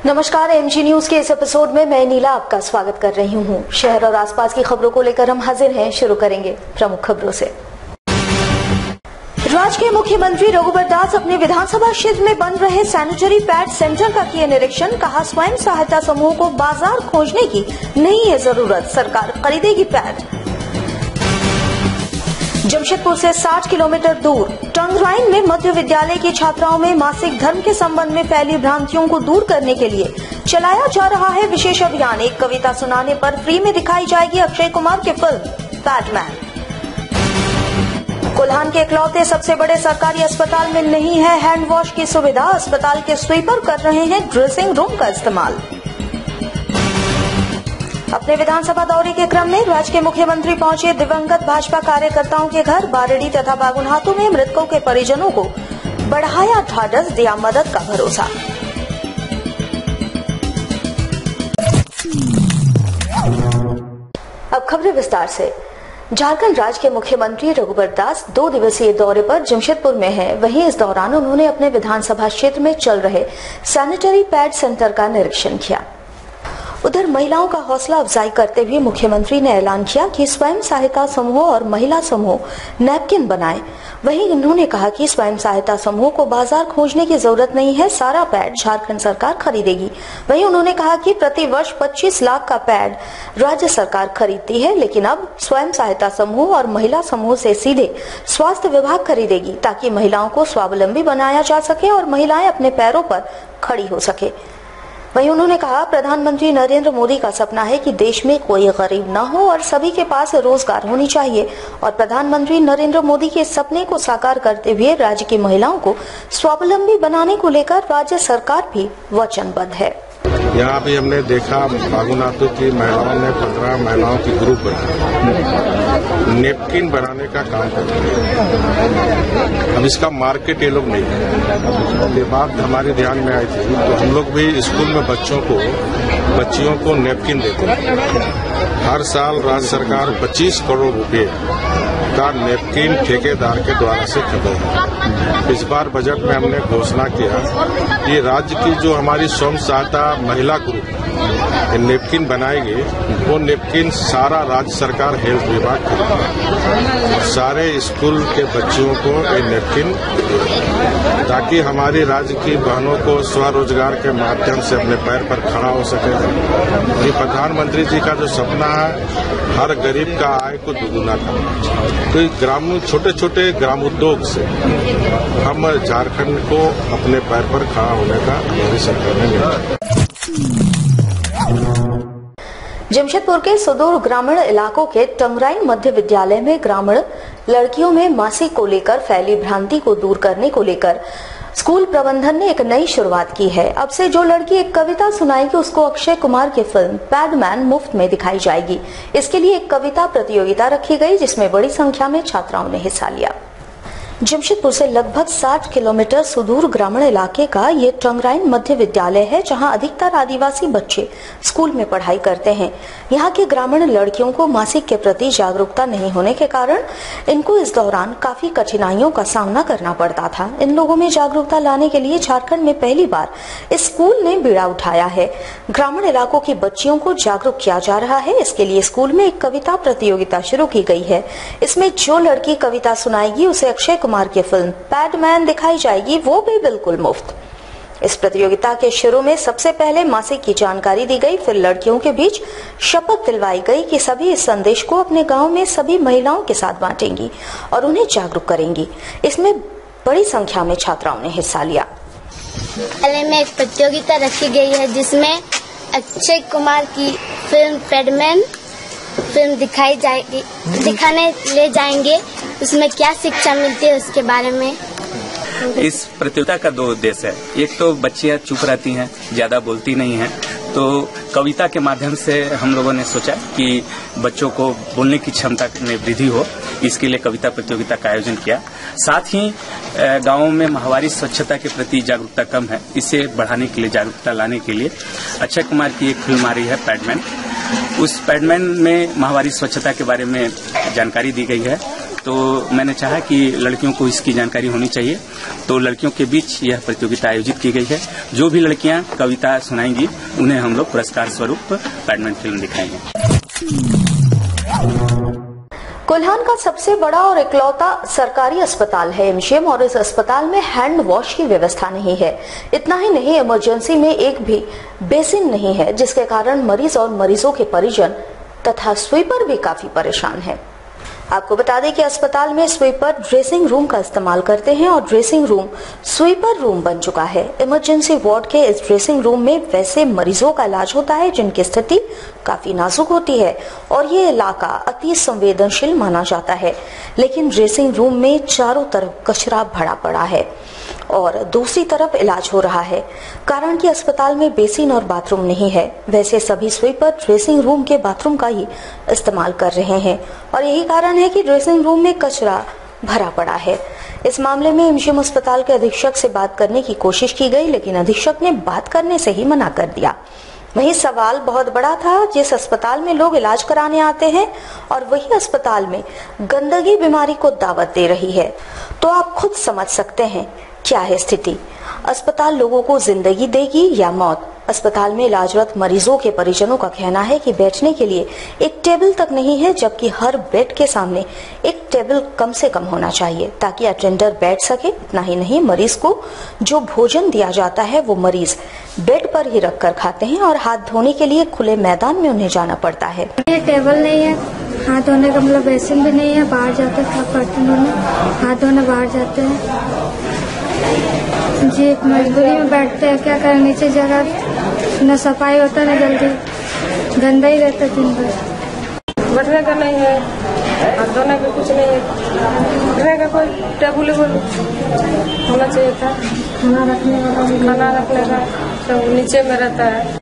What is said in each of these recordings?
नमस्कार, MG news के इस एपिसोड में मैं नीला आपका स्वागत कर रही हूँ। शहर और आसपास की खबरों को लेकर हम हाजिर हैं। शुरू करेंगे प्रमुख खबरों से। राज्य के मुख्यमंत्री रघुबर दास अपने विधानसभा क्षेत्र में बन रहे सैनिटरी पैड सेंटर का किए निरीक्षण। कहा, स्वयं सहायता समूह को बाजार खोजने की नहीं है जरूरत, सरकार खरीदेगी पैड। जमशेदपुर से 60 किलोमीटर दूर टंगराइन में मध्य विद्यालय की छात्राओं में मासिक धर्म के संबंध में फैली भ्रांतियों को दूर करने के लिए चलाया जा रहा है विशेष अभियान। एक कविता सुनाने पर फ्री में दिखाई जाएगी अक्षय कुमार की फिल्म पैडमैन। कोल्हान के इकलौते सबसे बड़े सरकारी अस्पताल में नहीं है हैंड वॉश की सुविधा। अस्पताल के स्वीपर कर रहे हैं ड्रेसिंग रूम का इस्तेमाल। अपने विधानसभा दौरे के क्रम में राज्य के मुख्यमंत्री पहुंचे दिवंगत भाजपा कार्यकर्ताओं के घर। बारेडी तथा बागुनहातों में मृतकों के परिजनों को बढ़ाया ढाढ़स, दिया मदद का भरोसा। अब खबरें विस्तार से। झारखंड राज्य के मुख्यमंत्री रघुबर दास 2 दिवसीय दौरे पर जमशेदपुर में हैं। वहीं इस दौरान उन्होंने अपने विधानसभा क्षेत्र में चल रहे सैनिटरी पैड सेंटर का निरीक्षण किया। उधर महिलाओं का हौसला अफजाई करते हुए मुख्यमंत्री ने ऐलान किया कि स्वयं सहायता समूह और महिला समूह नैपकिन बनाएं। वहीं उन्होंने कहा कि स्वयं सहायता समूह को बाजार खोजने की जरूरत नहीं है, सारा पैड झारखंड सरकार खरीदेगी। वहीं उन्होंने कहा कि प्रति वर्ष 25 लाख का पैड राज्य सरकार खरीदती है, लेकिन अब स्वयं सहायता समूह और महिला समूह से सीधे स्वास्थ्य विभाग खरीदेगी, ताकि महिलाओं को स्वावलंबी बनाया जा सके और महिलाएं अपने पैरों पर खड़ी हो सके। वहीं उन्होंने कहा, प्रधानमंत्री नरेंद्र मोदी का सपना है कि देश में कोई गरीब न हो और सभी के पास रोजगार होनी चाहिए। और प्रधानमंत्री नरेंद्र मोदी के सपने को साकार करते हुए राज्य की महिलाओं को स्वावलंबी बनाने को लेकर राज्य सरकार भी वचनबद्ध है। यहाँ भी हमने देखा, बागुनातों की महिलाओं ने 15 महिलाओं की ग्रुप बनाया, नेपकिन बनाने का काम कर रहे हैं। अब इसका मार्केट ये लोग नहीं है। ये बात हमारे ध्यान में आई थी, तो हम लोग भी स्कूल में बच्चियों को नेपकिन देते हैं। हर साल राज्य सरकार 25 करोड़ रुपए का नेपकिन ठेकेदार के द्वारा से खरीदा। इस बार बजट में हमने घोषणा किया कि राज्य की जो हमारी स्वयं सहायता महिला ग्रुप नेपकिन बनाएगी, वो नेपकिन सारा राज्य सरकार हेल्थ विभाग खरीदेगा। सारे स्कूल के बच्चियों को ये नेपकिन, ताकि हमारी राज्य की बहनों को स्वरोजगार के माध्यम से अपने पैर पर खड़ा हो सके। ये प्रधानमंत्री जी का जो सपना है, हर गरीब का आय को दुगुना करना। तो ग्रामीण छोटे छोटे ग्राम उद्योग से हम झारखंड को अपने पैर पर खड़ा होने का हमारी सरकार ने निर्णय। जमशेदपुर के सुदूर ग्रामीण इलाकों के टंगराइन मध्य विद्यालय में ग्रामीण लड़कियों में मासिक को लेकर फैली भ्रांति को दूर करने को लेकर स्कूल प्रबंधन ने एक नई शुरुआत की है। अब से जो लड़की एक कविता सुनाएगी, उसको अक्षय कुमार की फिल्म पैडमैन मुफ्त में दिखाई जाएगी। इसके लिए एक कविता प्रतियोगिता रखी गई, जिसमें बड़ी संख्या में छात्राओं ने हिस्सा लिया। जमशेदपुर से लगभग 60 किलोमीटर सुदूर ग्रामीण इलाके का ये टंगराइन मध्य विद्यालय है, जहां अधिकतर आदिवासी बच्चे स्कूल में पढ़ाई करते हैं। यहाँ के ग्रामीण लड़कियों को मासिक के प्रति जागरूकता नहीं होने के कारण इनको इस दौरान काफी कठिनाइयों का सामना करना पड़ता था। इन लोगों में जागरूकता लाने के लिए झारखंड में पहली बार इस स्कूल ने बीड़ा उठाया है। ग्रामीण इलाकों की बच्चियों को जागरूक किया जा रहा है। इसके लिए स्कूल में एक कविता प्रतियोगिता शुरू की गई है। इसमें जो लड़की कविता सुनाएगी, उसे अक्षय कुमार की फिल्म पैडमैन दिखाई जाएगी, वो भी बिल्कुल मुफ्त। इस प्रतियोगिता के शुरू में सबसे पहले मासिक की जानकारी दी गई, फिर लड़कियों के बीच शपथ दिलवाई गई कि सभी इस संदेश को अपने गांव में सभी महिलाओं के साथ बांटेंगी और उन्हें जागरूक करेंगी। इसमें बड़ी संख्या में छात्राओं ने हिस्सा लिया। विद्यालय में एक प्रतियोगिता रखी गई है, जिसमें अक्षय कुमार की फिल्म पैडमैन फिल्म दिखाने ले जाएंगे। उसमें क्या शिक्षा मिलती है उसके बारे में। इस प्रतियोगिता का 2 उद्देश्य है। एक तो बच्चियां चुप रहती हैं, ज्यादा बोलती नहीं हैं, तो कविता के माध्यम से हम लोगों ने सोचा कि बच्चों को बोलने की क्षमता में वृद्धि हो, इसके लिए कविता प्रतियोगिता का आयोजन किया। साथ ही गांवों में माहवारी स्वच्छता के प्रति जागरूकता कम है, इसे बढ़ाने के लिए, जागरूकता लाने के लिए अक्षय कुमार की एक फिल्म आ रही है पैडमैन। उस पैडमैन में माहवारी स्वच्छता के बारे में जानकारी दी गई है तो मैंने चाहा कि लड़कियों को इसकी जानकारी होनी चाहिए, तो लड़कियों के बीच यह प्रतियोगिता आयोजित की गई है। जो भी लड़कियां कविता सुनाएंगी उन्हें हम लोग पुरस्कार स्वरूप पैडमैन फिल्म दिखाएंगे। कोल्हान का सबसे बड़ा और इकलौता सरकारी अस्पताल है एमजीएम, और इस अस्पताल में हैंड वॉश की व्यवस्था नहीं है। इतना ही नहीं, इमरजेंसी में एक भी बेसिन नहीं है, जिसके कारण मरीज और मरीजों के परिजन तथा स्वीपर भी काफी परेशान है। आपको बता दें कि अस्पताल में स्वीपर ड्रेसिंग रूम का इस्तेमाल करते हैं और ड्रेसिंग रूम स्वीपर रूम बन चुका है। इमरजेंसी वार्ड के इस ड्रेसिंग रूम में वैसे मरीजों का इलाज होता है जिनकी स्थिति काफी नाजुक होती है और ये इलाका अति संवेदनशील माना जाता है, लेकिन ड्रेसिंग रूम में चारों तरफ कचरा भरा पड़ा है और दूसरी तरफ इलाज हो रहा है, कारण कि अस्पताल में बेसिन और बाथरूम नहीं है। वैसे सभी स्वीपर ड्रेसिंग रूम के बाथरूम का ही इस्तेमाल कर रहे हैं और यही कारण है कि ड्रेसिंग रूम में कचरा भरा पड़ा है। इस मामले में एमजीएम अस्पताल के अधीक्षक से बात करने की कोशिश की गई, लेकिन अधीक्षक ने बात करने से ही मना कर दिया। वही सवाल बहुत बड़ा था, जिस अस्पताल में लोग इलाज कराने आते हैं और वही अस्पताल में गंदगी बीमारी को दावत दे रही है, तो आप खुद समझ सकते हैं क्या है स्थिति। अस्पताल लोगों को जिंदगी देगी या मौत। अस्पताल में इलाजरत मरीजों के परिजनों का कहना है कि बैठने के लिए एक टेबल तक नहीं है, जबकि हर बेड के सामने एक टेबल कम से कम होना चाहिए ताकि अटेंडर बैठ सके। इतना ही नहीं, मरीज को जो भोजन दिया जाता है वो मरीज बेड पर ही रखकर खाते हैं और हाथ धोने के लिए खुले मैदान में उन्हें जाना पड़ता है। टेबल नहीं है, हाथ धोने का मतलब बेसिन भी नहीं है, बाहर जाते हाथ धोने बाहर जाते हैं जी। मजदूरी में बैठते हैं, क्या करें, नीचे जगह न सफाई होता न जल्दी, गंदा ही रहता दिन भर। बैठने का नहीं है, हाथ धोने का कुछ नहीं है, बैठने का कोई टेबल होना चाहिए था। खाना रखने का सब नीचे में रहता है।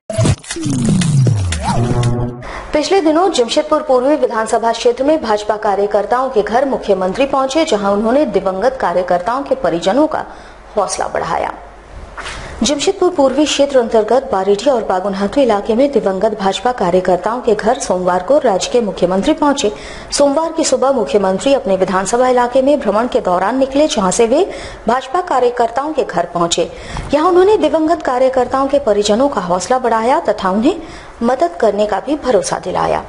पिछले दिनों जमशेदपुर पूर्वी विधानसभा क्षेत्र में भाजपा कार्यकर्ताओं के घर मुख्यमंत्री पहुंचे, जहां उन्होंने दिवंगत कार्यकर्ताओं के परिजनों का हौसला बढ़ाया। जमशेदपुर पूर्वी क्षेत्र अंतर्गत बारेठी और बागुनहातू इलाके में दिवंगत भाजपा कार्यकर्ताओं के घर सोमवार को राज्य के मुख्यमंत्री पहुंचे। सोमवार की सुबह मुख्यमंत्री अपने विधानसभा इलाके में भ्रमण के दौरान निकले, जहां से वे भाजपा कार्यकर्ताओं के घर पहुंचे। यहां उन्होंने दिवंगत कार्यकर्ताओं के परिजनों का हौसला बढ़ाया तथा उन्हें मदद करने का भी भरोसा दिलाया।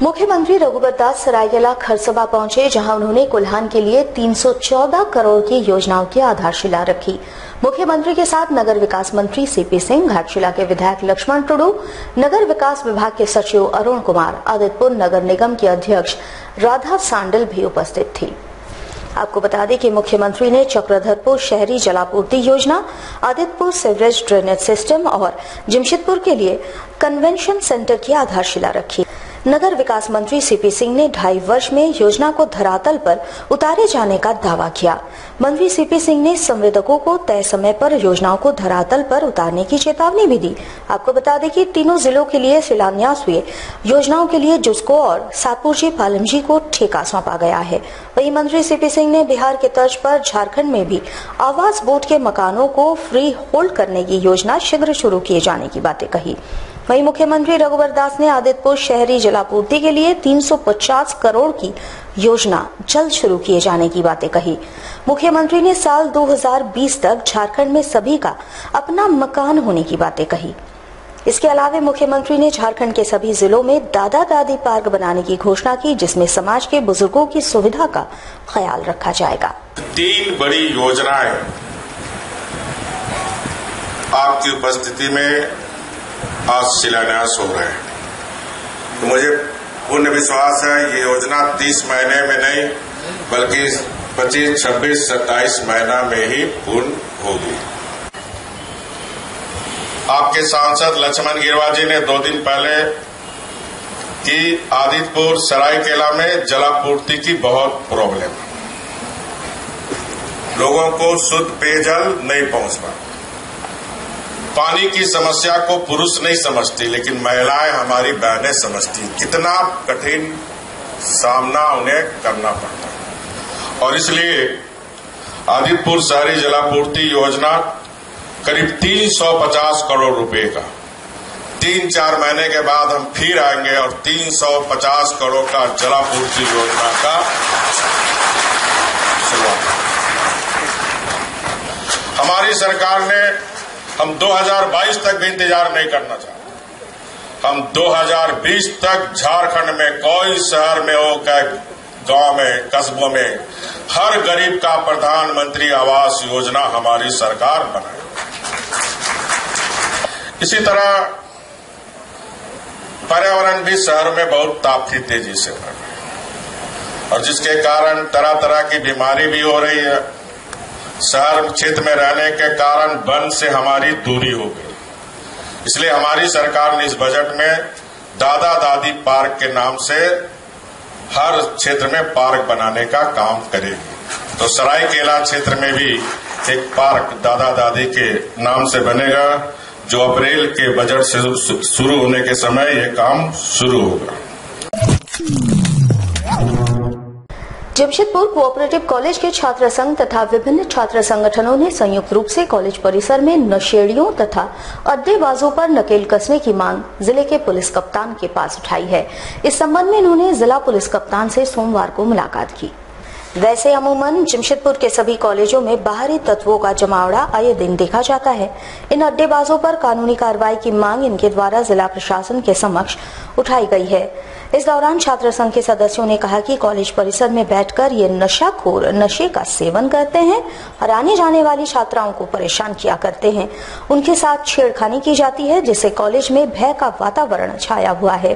मुख्यमंत्री रघुबर दास सरायकेला खरसभा पहुंचे, जहां उन्होंने कोल्हान के लिए 314 करोड़ की योजनाओं की आधारशिला रखी। मुख्यमंत्री के साथ नगर विकास मंत्री सीपी सिंह, घाटशिला के विधायक लक्ष्मण टुडू, नगर विकास विभाग के सचिव अरुण कुमार, आदित्यपुर नगर निगम के अध्यक्ष राधा सांडल भी उपस्थित थी। आपको बता दें कि मुख्यमंत्री ने चक्रधरपुर शहरी जलापूर्ति योजना, आदित्यपुर सीवरेज ड्रेनेज सिस्टम और जमशेदपुर के लिए कन्वेंशन सेंटर की आधारशिला रखी। नगर विकास मंत्री सीपी सिंह ने 2.5 वर्ष में योजना को धरातल पर उतारे जाने का दावा किया। मंत्री सीपी सिंह ने संवेदकों को तय समय पर योजनाओं को धरातल पर उतारने की चेतावनी भी दी। आपको बता दें कि तीनों जिलों के लिए शिलान्यास हुए योजनाओं के लिए जुस्को और सातपुर पालमजी को ठेका सौंपा गया है। वहीं मंत्री सीपी सिंह ने बिहार के तर्ज पर झारखंड में भी आवास बोर्ड के मकानों को फ्री होल्ड करने की योजना शीघ्र शुरू किए जाने की बातें कही। वहीं मुख्यमंत्री रघुबर दास ने आदित्यपुर शहरी जलापूर्ति के लिए 350 करोड़ की योजना जल्द शुरू किए जाने की बातें कही। मुख्यमंत्री ने साल 2020 तक झारखंड में सभी का अपना मकान होने की बातें कही। इसके अलावा मुख्यमंत्री ने झारखंड के सभी जिलों में दादा दादी पार्क बनाने की घोषणा की, जिसमें समाज के बुजुर्गों की सुविधा का ख्याल रखा जाएगा। 3 बड़ी योजनाएं आपकी उपस्थिति में आज शिलान्यास हो रहे हैं, तो मुझे पूर्ण विश्वास है ये योजना 30 महीने में नहीं बल्कि 25, 26, 27 महीना में ही पूर्ण होगी। आपके सांसद लक्ष्मण गिरवा जी ने 2 दिन पहले की आदित्यपुर सरायकेला में जलापूर्ति की बहुत प्रॉब्लम, लोगों को शुद्ध पेयजल नहीं पहुंच पा। पानी की समस्या को पुरुष नहीं समझती, लेकिन महिलाएं हमारी बहनें समझती। कितना कठिन सामना उन्हें करना पड़ता है। और इसलिए आदिपुर शहरी जलापूर्ति योजना करीब 350 करोड़ रुपए का 3-4 महीने के बाद हम फिर आएंगे और 350 करोड़ का जलापूर्ति योजना का शुरुआत। हमारी सरकार ने हम 2022 तक भी इंतजार नहीं करना चाहते। हम 2020 तक झारखंड में कोई शहर में हो, क्या गांव में, कस्बों में, हर गरीब का प्रधानमंत्री आवास योजना हमारी सरकार बनाए। इसी तरह पर्यावरण भी शहर में बहुत काफी तेजी से बढ़ रहा है और जिसके कारण तरह तरह की बीमारी भी हो रही है। शहर क्षेत्र में रहने के कारण वन से हमारी दूरी हो गई। इसलिए हमारी सरकार ने इस बजट में दादा दादी पार्क के नाम से हर क्षेत्र में पार्क बनाने का काम करेगी। तो सरायकेला क्षेत्र में भी एक पार्क दादा दादी के नाम से बनेगा, जो अप्रैल के बजट से शुरू होने के समय ये काम शुरू होगा। जमशेदपुर कोऑपरेटिव कॉलेज के छात्र संघ तथा विभिन्न छात्र संगठनों ने संयुक्त रूप से कॉलेज परिसर में नशेड़ियों तथा अड्डेबाजों पर नकेल कसने की मांग जिले के पुलिस कप्तान के पास उठाई है। इस संबंध में उन्होंने जिला पुलिस कप्तान से सोमवार को मुलाकात की। वैसे अमूमन जमशेदपुर के सभी कॉलेजों में बाहरी तत्वों का जमावड़ा आए दिन देखा जाता है। इन अड्डेबाजों पर कानूनी कार्रवाई की मांग इनके द्वारा जिला प्रशासन के समक्ष उठाई गई है। इस दौरान छात्र संघ के सदस्यों ने कहा कि कॉलेज परिसर में बैठकर ये नशाखोर नशे का सेवन करते हैं और आने जाने वाली छात्राओं को परेशान किया करते हैं। उनके साथ छेड़खानी की जाती है, जिससे कॉलेज में भय का वातावरण छाया हुआ है।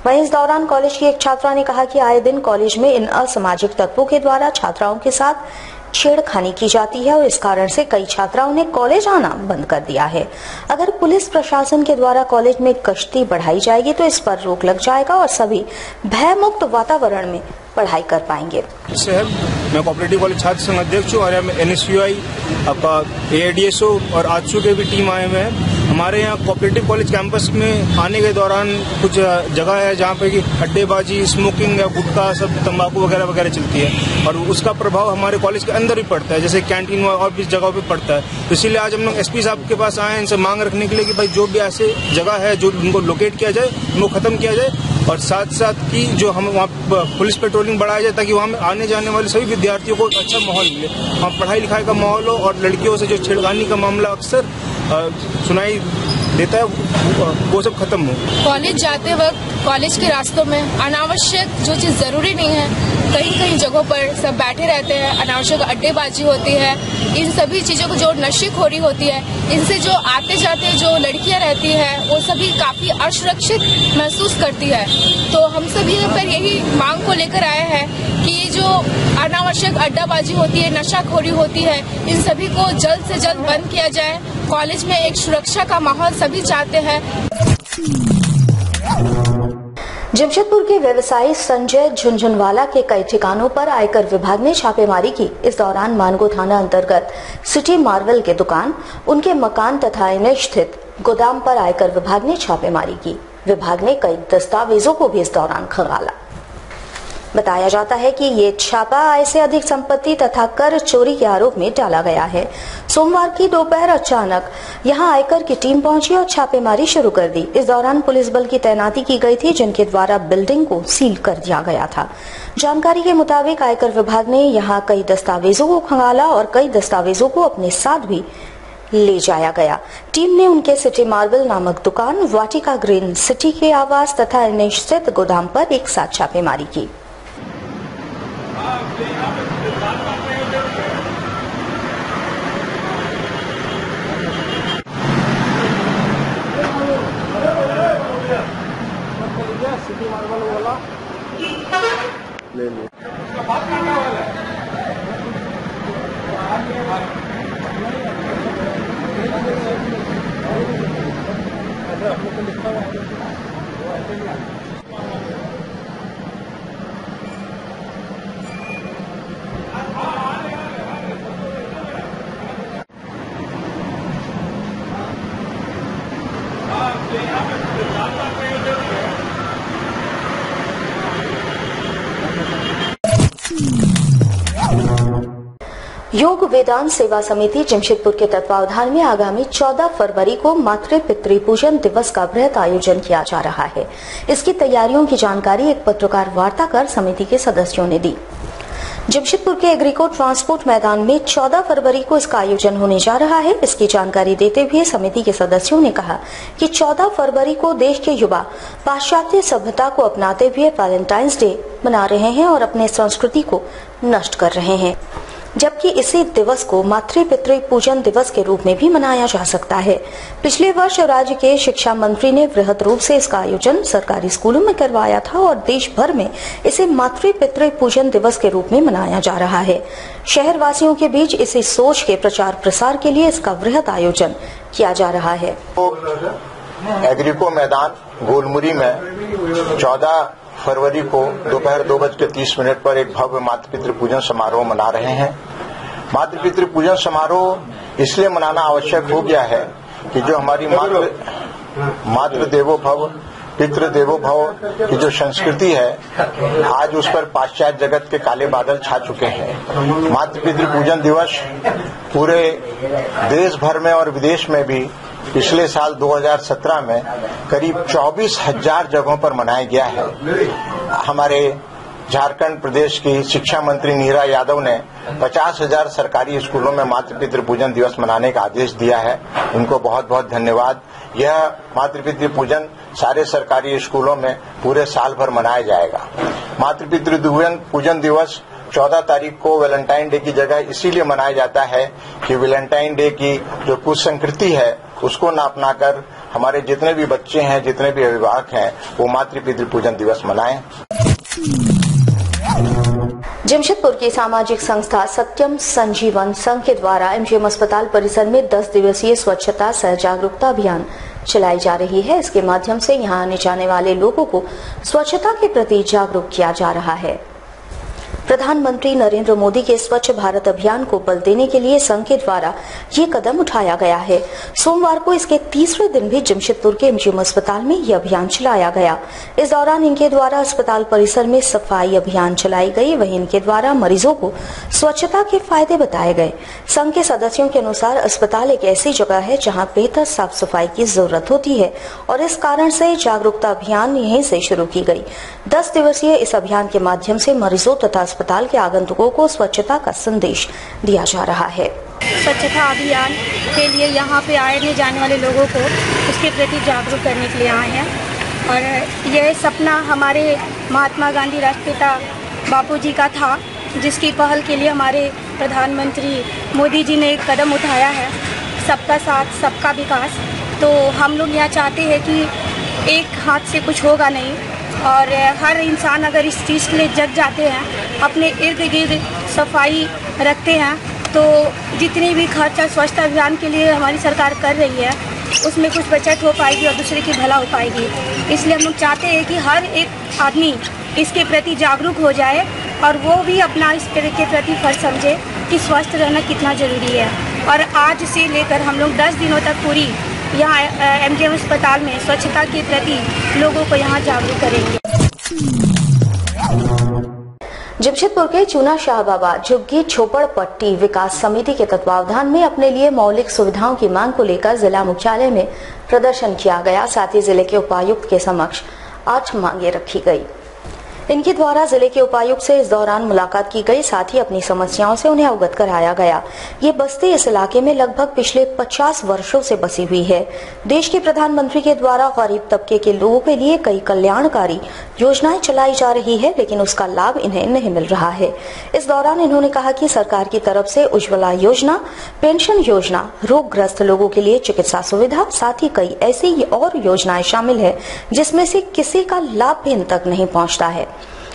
वहीं इस दौरान कॉलेज की एक छात्रा ने कहा कि आए दिन कॉलेज में इन असामाजिक तत्वों के द्वारा छात्राओं के साथ छेड़खानी की जाती है और इस कारण से कई छात्राओं ने कॉलेज आना बंद कर दिया है। अगर पुलिस प्रशासन के द्वारा कॉलेज में गश्ती बढ़ाई जाएगी तो इस पर रोक लग जाएगा और सभी भयमुक्त वातावरण में पढ़ाई कर पाएंगे। मैं कोऑपरेटिव कॉलेज छात्र संघ अध्यक्ष हूँ और NSUI, आपका AIDSO और आजसू के भी टीम आए हुए हैं। हमारे यहाँ कोऑपरेटिव कॉलेज कैंपस में आने के दौरान कुछ जगह है जहाँ पे कि अड्डेबाजी, स्मोकिंग या गुटखा, सब तंबाकू वगैरह वगैरह चलती है और उसका प्रभाव हमारे कॉलेज के अंदर भी पड़ता है, जैसे कैंटीन और भी जगहों पे पड़ता है। तो इसीलिए आज हम लोग SP साहब के पास आए हैं इनसे मांग रखने के लिए कि भाई जो भी ऐसे जगह है जो उनको लोकेट किया जाए, उनको खत्म किया जाए और साथ साथ की जो हम वहाँ पुलिस पेट्रोलिंग बढ़ाया जाए ताकि वहाँ आने जाने वाले सभी विद्यार्थियों को अच्छा माहौल मिले, वहाँ पढ़ाई लिखाई का माहौल हो और लड़कियों से जो छेड़खानी का मामला अक्सर सुनाई देता है वो सब खत्म हो। कॉलेज जाते वक्त कॉलेज के रास्तों में अनावश्यक जो चीज जरूरी नहीं है, कहीं जगहों पर सब बैठे रहते हैं, अनावश्यक अड्डेबाजी होती है। इन सभी चीजों को जो नशेखोरी होती है, इनसे जो आते जाते जो लड़कियां रहती है वो सभी काफी असुरक्षित महसूस करती है। तो हम सभी यहाँ पर यही मांग को लेकर आए हैं कि ये जो अनावश्यक अड्डाबाजी होती है, नशाखोरी होती है, इन सभी को जल्द से जल्द बंद किया जाए। कॉलेज में एक सुरक्षा का माहौल सभी चाहते हैं। जमशेदपुर के व्यवसायी संजय झुंझुनवाला के कई ठिकानों पर आयकर विभाग ने छापेमारी की। इस दौरान मानगो थाना अंतर्गत सिटी मार्वल के दुकान, उनके मकान तथा इन्हें स्थित गोदाम पर आयकर विभाग ने छापेमारी की। विभाग ने कई दस्तावेजों को भी इस दौरान खंगाला। बताया जाता है कि ये छापा आय से अधिक संपत्ति तथा कर चोरी के आरोप में डाला गया है। सोमवार की दोपहर अचानक यहां आयकर की टीम पहुंची और छापेमारी शुरू कर दी। इस दौरान पुलिस बल की तैनाती की गई थी, जिनके द्वारा बिल्डिंग को सील कर दिया गया था। जानकारी के मुताबिक आयकर विभाग ने यहां कई दस्तावेजों को खंगाला और कई दस्तावेजों को अपने साथ भी ले जाया गया। टीम ने उनके सिटी मार्बल नामक दुकान, वाटिका ग्रीन सिटी के आवास तथा निश्चित गोदाम पर एक साथ छापेमारी की। सिटी मार्बल वाला ले लो। योग वेदांत सेवा समिति जमशेदपुर के तत्वावधान में आगामी 14 फरवरी को मातृ पितृ पूजन दिवस का बृहत आयोजन किया जा रहा है। इसकी तैयारियों की जानकारी एक पत्रकार वार्ता कर समिति के सदस्यों ने दी। जमशेदपुर के एग्रीको ट्रांसपोर्ट मैदान में 14 फरवरी को इसका आयोजन होने जा रहा है। इसकी जानकारी देते हुए समिति के सदस्यों ने कहा कि 14 फरवरी को देश के युवा पाश्चात्य सभ्यता को अपनाते हुए वैलेंटाइंस डे मना रहे हैं और अपने संस्कृति को नष्ट कर रहे हैं, जबकि इसी दिवस को मातृ पितृ पूजन दिवस के रूप में भी मनाया जा सकता है। पिछले वर्ष राज्य के शिक्षा मंत्री ने वृहद रूप से इसका आयोजन सरकारी स्कूलों में करवाया था और देश भर में इसे मातृ पितृ पूजन दिवस के रूप में मनाया जा रहा है। शहर वासियों के बीच इसी सोच के प्रचार प्रसार के लिए इसका वृहद आयोजन किया जा रहा है। एग्रीको मैदान गोलमुरी में 14 फरवरी को दोपहर 2:30 पर एक भव्य मातृ पितृ पूजन समारोह मना रहे हैं। मातृ पितृ पूजन समारोह इसलिए मनाना आवश्यक हो गया है कि जो हमारी मातृ देवो भव पितृ देवो भव की जो संस्कृति है, आज उस पर पाश्चात्य जगत के काले बादल छा चुके हैं। मातृ पितृ पूजन दिवस पूरे देश भर में और विदेश में भी पिछले साल 2017 में करीब 24,000 जगहों पर मनाया गया है। हमारे झारखंड प्रदेश की शिक्षा मंत्री नीरा यादव ने 50,000 सरकारी स्कूलों में मातृ पितृ पूजन दिवस मनाने का आदेश दिया है। उनको बहुत बहुत धन्यवाद। यह मातृ पितृ पूजन सारे सरकारी स्कूलों में पूरे साल भर मनाया जाएगा। मातृ पितृ पूजन दिवस 14 तारीख को वैलेंटाइन डे की जगह इसीलिए मनाया जाता है कि वैलेंटाइन डे की जो कुसंस्कृति है उसको न अपनाकर हमारे जितने भी बच्चे हैं, जितने भी अभिभावक हैं, वो मातृ पितृ पूजन दिवस मनाएं। जमशेदपुर की सामाजिक संस्था सत्यम संजीवन संघ के द्वारा एमजीएम अस्पताल परिसर में 10 दिवसीय स्वच्छता सह जागरूकता अभियान चलाई जा रही है। इसके माध्यम से यहां आने जाने वाले लोगों को स्वच्छता के प्रति जागरूक किया जा रहा है। प्रधानमंत्री नरेंद्र मोदी के स्वच्छ भारत अभियान को बल देने के लिए संघ के द्वारा ये कदम उठाया गया है। सोमवार को इसके तीसरे दिन भी जमशेदपुर के एमजीएम अस्पताल में यह अभियान चलाया गया। इस दौरान इनके द्वारा अस्पताल परिसर में सफाई अभियान चलाई गई। वहीं इनके द्वारा मरीजों को स्वच्छता के फायदे बताए गए। संघ के सदस्यों के अनुसार अस्पताल एक ऐसी जगह है जहाँ बेहतर साफ सफाई की जरूरत होती है और इस कारण से जागरूकता अभियान यहीं से शुरू की गई। 10 दिवसीय इस अभियान के माध्यम से मरीजों तथा अस्पताल के आगंतुकों को स्वच्छता का संदेश दिया जा रहा है। स्वच्छता अभियान के लिए यहाँ पे आने जाने वाले लोगों को उसके प्रति जागरूक करने के लिए आए हैं और यह सपना हमारे महात्मा गांधी राष्ट्रपिता बापू जी का था, जिसकी पहल के लिए हमारे प्रधानमंत्री मोदी जी ने एक कदम उठाया है, सबका साथ सबका विकास। तो हम लोग यहाँ चाहते हैं कि एक हाथ से कुछ होगा नहीं और हर इंसान अगर इस चीज़ के लिए जग जाते हैं, अपने इर्द गिर्द सफाई रखते हैं, तो जितनी भी खर्चा स्वच्छता अभियान के लिए हमारी सरकार कर रही है उसमें कुछ बचत हो पाएगी और दूसरे की भला हो पाएगी। इसलिए हम लोग चाहते हैं कि हर एक आदमी इसके प्रति जागरूक हो जाए और वो भी अपना इस के प्रति फर्ज समझे कि स्वस्थ रहना कितना ज़रूरी है। और आज से लेकर हम लोग 10 दिनों तक पूरी यहाँ एमजीएम अस्पताल में स्वच्छता के प्रति लोगों को यहाँ जागरूक करेंगे। जमशेदपुर के चूना शाह बाबा झुग्गी झोपड़पट्टी विकास समिति के तत्वावधान में अपने लिए मौलिक सुविधाओं की मांग को लेकर जिला मुख्यालय में प्रदर्शन किया गया। साथ ही जिले के उपायुक्त के समक्ष 8 मांगे रखी गई। इनके द्वारा जिले के उपायुक्त से इस दौरान मुलाकात की गई, साथ ही अपनी समस्याओं से उन्हें अवगत कराया गया। ये बस्ती इस इलाके में लगभग पिछले 50 वर्षों से बसी हुई है। देश के प्रधानमंत्री के द्वारा गरीब तबके के लोगों के लिए कई कल्याणकारी योजनाएं चलाई जा रही है, लेकिन उसका लाभ इन्हें नहीं मिल रहा है। इस दौरान इन्होंने कहा कि सरकार की तरफ से उज्ज्वला योजना, पेंशन योजना, रोगग्रस्त लोगों के लिए चिकित्सा सुविधा, साथ ही कई ऐसी और योजनाएं शामिल है जिसमें से किसी का लाभ भी इन तक नहीं पहुंचता है।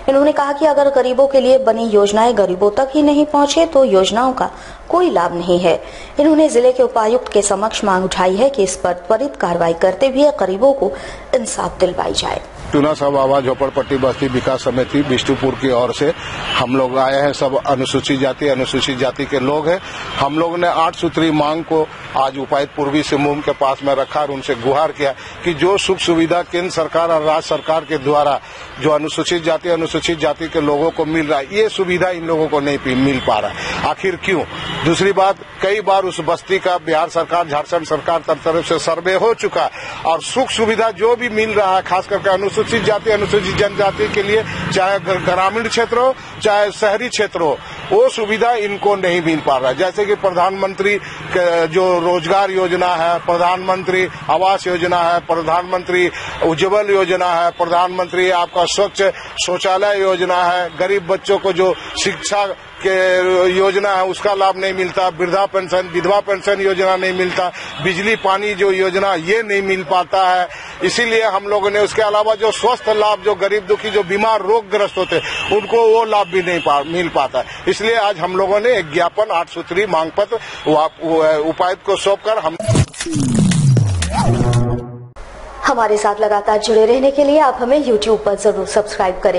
इन्होंने कहा कि अगर गरीबों के लिए बनी योजनाएं गरीबों तक ही नहीं पहुंचे तो योजनाओं का कोई लाभ नहीं है। इन्होंने जिले के उपायुक्त के समक्ष मांग उठाई है कि इस पर त्वरित कार्रवाई करते हुए गरीबों को इंसाफ दिलवाई जाए। टूना साहब आवाज झोपड़पट्टी बस्ती विकास समिति बिष्टुपुर की ओर से हम लोग आए हैं। सब अनुसूचित जाति के लोग हैं। हम लोग ने 8 सूत्री मांग को आज उपायुक्त पूर्वी सिंहभूम के पास में रखा और उनसे गुहार किया कि जो सुख सुविधा केंद्र सरकार और राज्य सरकार के द्वारा जो अनुसूचित जाति के लोगों को मिल रहा है, ये सुविधा इन लोगों को नहीं मिल पा रहा है। आखिर क्यों? दूसरी बात, कई बार उस बस्ती का बिहार सरकार, झारखंड सरकार तरफ से सर्वे हो चुका है और सुख सुविधा जो भी मिल रहा है, खास करके अनुसूचित जाति अनुसूचित जनजाति के लिए, चाहे ग्रामीण क्षेत्र हो चाहे शहरी क्षेत्र हो, वो सुविधा इनको नहीं मिल पा रहा है। जैसे कि प्रधानमंत्री जो रोजगार योजना है, प्रधानमंत्री आवास योजना है, प्रधानमंत्री उज्ज्वल योजना है, प्रधानमंत्री आपका स्वच्छ शौचालय योजना है, गरीब बच्चों को जो शिक्षा के योजना है उसका लाभ नहीं मिलता, वृद्धा पेंशन विधवा पेंशन योजना नहीं मिलता, बिजली पानी जो योजना ये नहीं मिल पाता है। इसीलिए हम लोगों ने उसके अलावा जो स्वास्थ्य लाभ, जो गरीब दुखी जो बीमार रोगग्रस्त होते उनको वो लाभ भी नहीं मिल पाता। इसलिए आज हम लोगों ने एक ज्ञापन 8 सूत्री मांग पत्र उपायुक्त को सौंपकर हमारे साथ लगातार जुड़े रहने के लिए आप हमें YouTube पर जरूर सब्सक्राइब करें।